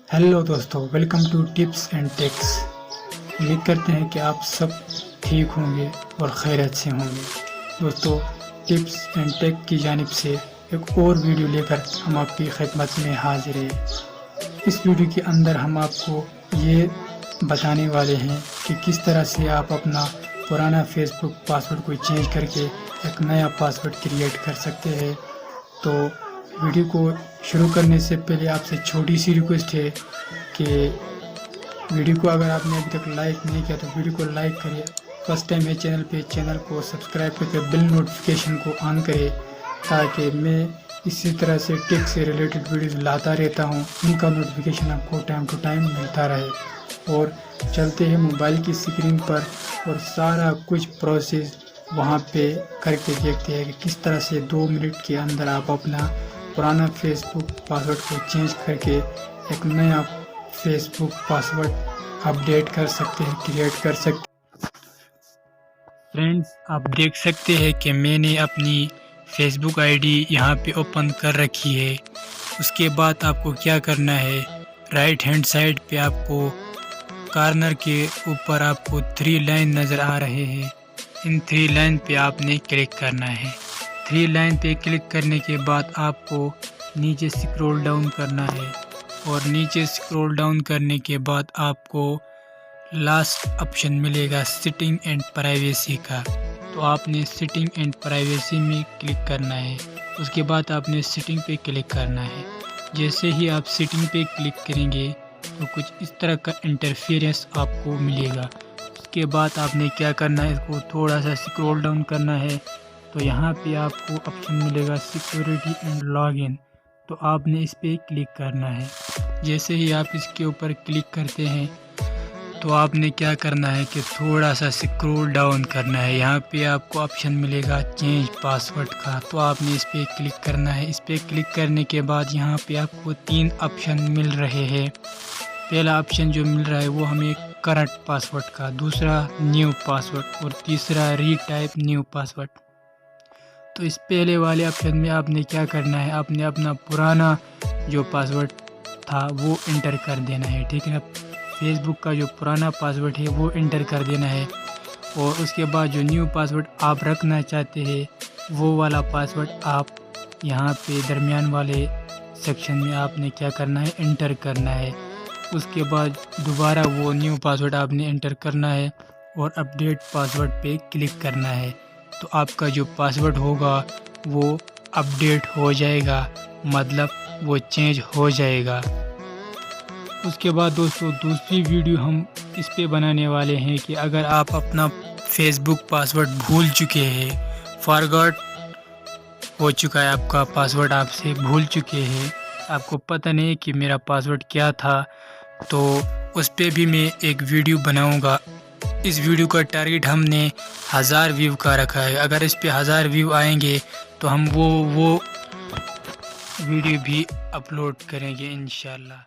Hello दोस्तों, welcome to tips and techs. उम्मीद करते हैं कि आप सब ठीक होंगे और खैरियत से होंगे। दोस्तों, टिप्स एंड टेक की जानिब से एक और वीडियो लेकर हम आपकी खिदमत में हाजिर हैं। इस वीडियो के अंदर हम आपको ये बताने वाले हैं कि किस तरह से आप अपना पुराना फेसबुक पासवर्ड को चेंज करके एक नया पासवर्ड क्रिएट कर सकते हैं। तो वीडियो को शुरू करने से पहले आपसे छोटी सी रिक्वेस्ट है कि वीडियो को अगर आपने अभी तक लाइक नहीं किया तो वीडियो को लाइक करें। फर्स्ट टाइम है चैनल को सब्सक्राइब करके बेल नोटिफिकेशन को ऑन करें ताकि मैं इसी तरह से टेक से रिलेटेड वीडियोस लाता रहता हूं, उनका नोटिफिकेशन आपको टाइम टू टाइम मिलता रहे। और चलते हैं मोबाइल की स्क्रीन पर और सारा कुछ प्रोसेस वहां पे करके देखते हैं कि किस तरह से 2 मिनट के अंदर आप अपना पुराना फेसबुक पासवर्ड को चेंज करके एक नया फेसबुक पासवर्ड अपडेट कर सकते हैं, क्रिएट कर सकते हैं। फ्रेंड्स, आप देख सकते हैं कि मैंने अपनी फेसबुक आईडी यहाँ पे ओपन कर रखी है। उसके बाद आपको क्या करना है, राइट हैंड साइड पे आपको कॉर्नर के ऊपर आपको 3 लाइन नज़र आ रहे हैं। इन 3 लाइन पे आपने क्लिक करना है। 3 लाइन पे क्लिक करने के बाद आपको नीचे स्क्रॉल डाउन करना है और नीचे स्क्रॉल डाउन करने के बाद आपको लास्ट ऑप्शन मिलेगा सेटिंग एंड प्राइवेसी का। तो आपने सेटिंग एंड प्राइवेसी में क्लिक करना है। उसके बाद आपने सेटिंग पे क्लिक करना है। जैसे ही आप सेटिंग पे क्लिक करेंगे तो कुछ इस तरह का इंटरफेरेंस आपको मिलेगा। उसके बाद आपने क्या करना है, इसको थोड़ा सा स्क्रॉल डाउन करना है तो यहाँ पे आपको ऑप्शन मिलेगा सिक्योरिटी एंड लॉगिन। तो आपने इस पे क्लिक करना है। जैसे ही आप इसके ऊपर क्लिक करते हैं तो आपने क्या करना है कि थोड़ा सा स्क्रॉल डाउन करना है। यहाँ पे आपको ऑप्शन मिलेगा चेंज पासवर्ड का। तो आपने इस पे क्लिक करना है। इस पे क्लिक करने के बाद यहाँ पे आपको 3 ऑप्शन मिल रहे हैं। पहला ऑप्शन जो मिल रहा है वो हमें करंट पासवर्ड का, दूसरा न्यू पासवर्ड और तीसरा रीटाइप न्यू पासवर्ड। तो इस पहले वाले ऑप्शन में आपने क्या करना है, आपने अपना पुराना जो पासवर्ड था वो इंटर कर देना है। ठीक है ना, फेसबुक का जो पुराना पासवर्ड है वो इंटर कर देना है। और उसके बाद जो न्यू पासवर्ड आप रखना चाहते हैं वो वाला पासवर्ड आप यहाँ पे दरमियान वाले सेक्शन में आपने क्या करना है, इंटर करना है। उसके बाद दोबारा वो न्यू पासवर्ड आपने इंटर करना है और अपडेट पासवर्ड पे क्लिक करना है। तो आपका जो पासवर्ड होगा वो अपडेट हो जाएगा, मतलब वो चेंज हो जाएगा। उसके बाद दोस्तों दूसरी वीडियो हम इस पे बनाने वाले हैं कि अगर आप अपना फेसबुक पासवर्ड भूल चुके हैं, फॉरगॉट हो चुका है आपका पासवर्ड, आपसे भूल चुके हैं, आपको पता नहीं कि मेरा पासवर्ड क्या था, तो उस पे भी मैं एक वीडियो बनाऊंगा। इस वीडियो का टारगेट हमने 1000 व्यू का रखा है। अगर इस पे 1000 व्यू आएंगे तो हम वो वीडियो भी अपलोड करेंगे इंशाल्लाह।